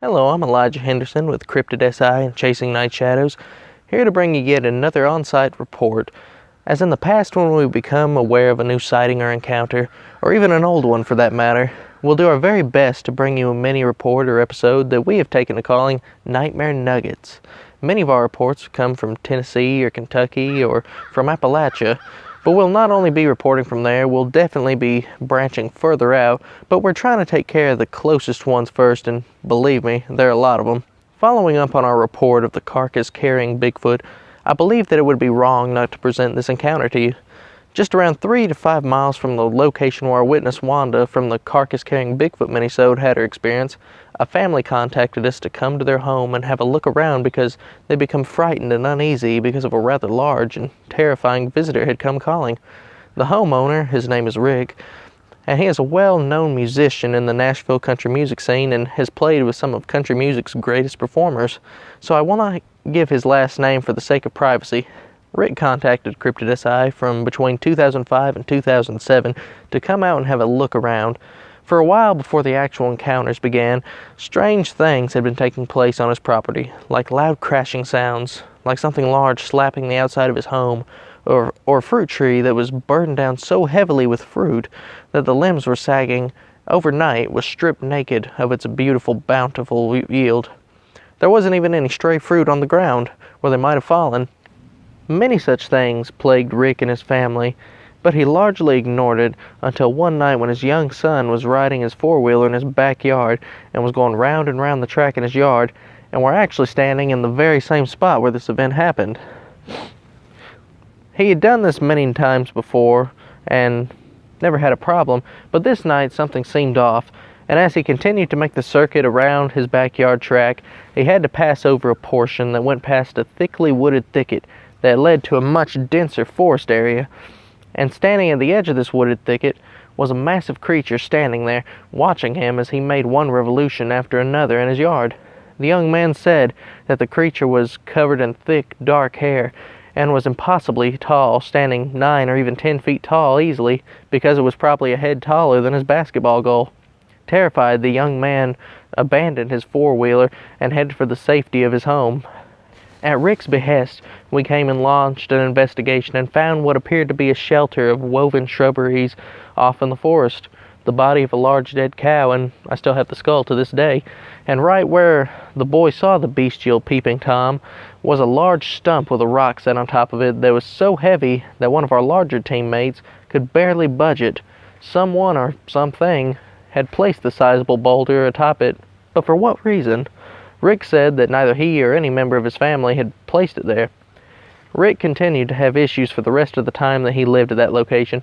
Hello, I'm Elijah Henderson with Cryptid SI and Chasing Night Shadows, here to bring you yet another on-site report. As in the past, when we become aware of a new sighting or encounter, or even an old one for that matter, we'll do our very best to bring you a mini report or episode that we have taken to calling Nightmare Nuggets. Many of our reports come from Tennessee or Kentucky or from Appalachia, but we'll not only be reporting from there, we'll definitely be branching further out, but we're trying to take care of the closest ones first, and believe me, there are a lot of them. Following up on our report of the carcass-carrying Bigfoot, I believe that it would be wrong not to present this encounter to you. Just around 3 to 5 miles from the location where our witness Wanda from the carcass-carrying Bigfoot minisode had her experience, a family contacted us to come to their home and have a look around because they'd become frightened and uneasy because of a rather large and terrifying visitor had come calling. The homeowner, his name is Rick, and he is a well-known musician in the Nashville country music scene and has played with some of country music's greatest performers, so I will not give his last name for the sake of privacy. Rick contacted Cryptid SI from between 2005 and 2007 to come out and have a look around. For a while before the actual encounters began, strange things had been taking place on his property, like loud crashing sounds, like something large slapping the outside of his home, or a fruit tree that was burdened down so heavily with fruit that the limbs were sagging. Overnight was stripped naked of its beautiful, bountiful yield. There wasn't even any stray fruit on the ground where they might have fallen. Many such things plagued Rick and his family, but he largely ignored it until one night when his young son was riding his four-wheeler in his backyard and was going round and round the track in his yard, and were actually standing in the very same spot where this event happened. He had done this many times before and never had a problem, but this night something seemed off, and as he continued to make the circuit around his backyard track, he had to pass over a portion that went past a thickly wooded thicket that led to a much denser forest area. And standing at the edge of this wooded thicket was a massive creature standing there, watching him as he made one revolution after another in his yard. The young man said that the creature was covered in thick, dark hair, and was impossibly tall, standing 9 or even 10 feet tall easily, because it was probably a head taller than his basketball goal. Terrified, the young man abandoned his four-wheeler and headed for the safety of his home. At Rick's behest, we came and launched an investigation and found what appeared to be a shelter of woven shrubberies off in the forest, the body of a large dead cow, and I still have the skull to this day, and right where the boy saw the bestial peeping Tom was a large stump with a rock set on top of it that was so heavy that one of our larger teammates could barely budge it. Someone or something had placed the sizable boulder atop it, but for what reason? Rick said that neither he or any member of his family had placed it there. Rick continued to have issues for the rest of the time that he lived at that location.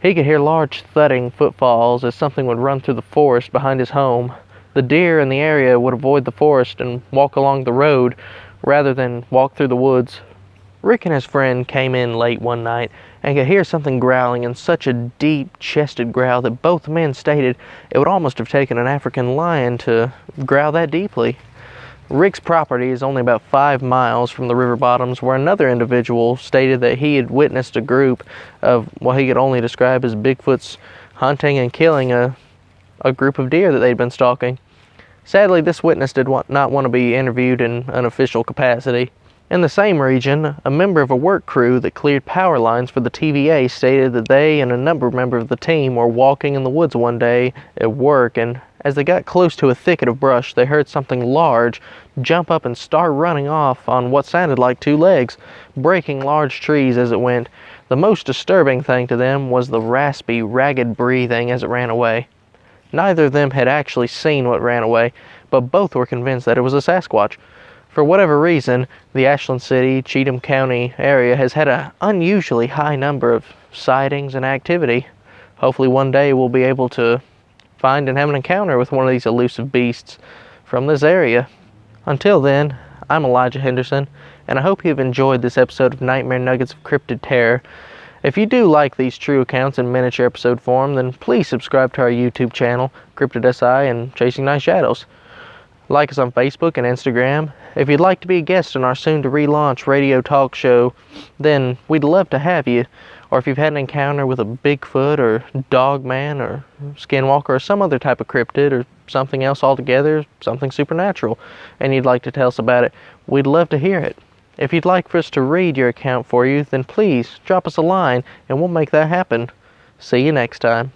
He could hear large thudding footfalls as something would run through the forest behind his home. The deer in the area would avoid the forest and walk along the road rather than walk through the woods. Rick and his friend came in late one night and could hear something growling in such a deep-chested growl that both men stated it would almost have taken an African lion to growl that deeply. Rick's property is only about 5 miles from the river bottoms, where another individual stated that he had witnessed a group of what he could only describe as Bigfoots hunting and killing a group of deer that they'd been stalking. Sadly, this witness did not want to be interviewed in an official capacity. In the same region, a member of a work crew that cleared power lines for the TVA stated that they and a number of members of the team were walking in the woods one day at work, and as they got close to a thicket of brush, they heard something large jump up and start running off on what sounded like 2 legs, breaking large trees as it went. The most disturbing thing to them was the raspy, ragged breathing as it ran away. Neither of them had actually seen what ran away, but both were convinced that it was a Sasquatch. For whatever reason, the Ashland City, Cheatham County area has had an unusually high number of sightings and activity. Hopefully one day we'll be able to find and have an encounter with one of these elusive beasts from this area. Until then, I'm Elijah Henderson, and I hope you've enjoyed this episode of Nightmare Nuggets of Cryptid Terror. If you do like these true accounts in miniature episode form, then please subscribe to our YouTube channel, Cryptid SI and Chasing Night Shadows. Like us on Facebook and Instagram. If you'd like to be a guest on our soon-to-relaunch radio talk show, then we'd love to have you. Or if you've had an encounter with a Bigfoot or Dogman or Skinwalker or some other type of cryptid or something else altogether, something supernatural, and you'd like to tell us about it, we'd love to hear it. If you'd like for us to read your account for you, then please drop us a line and we'll make that happen. See you next time.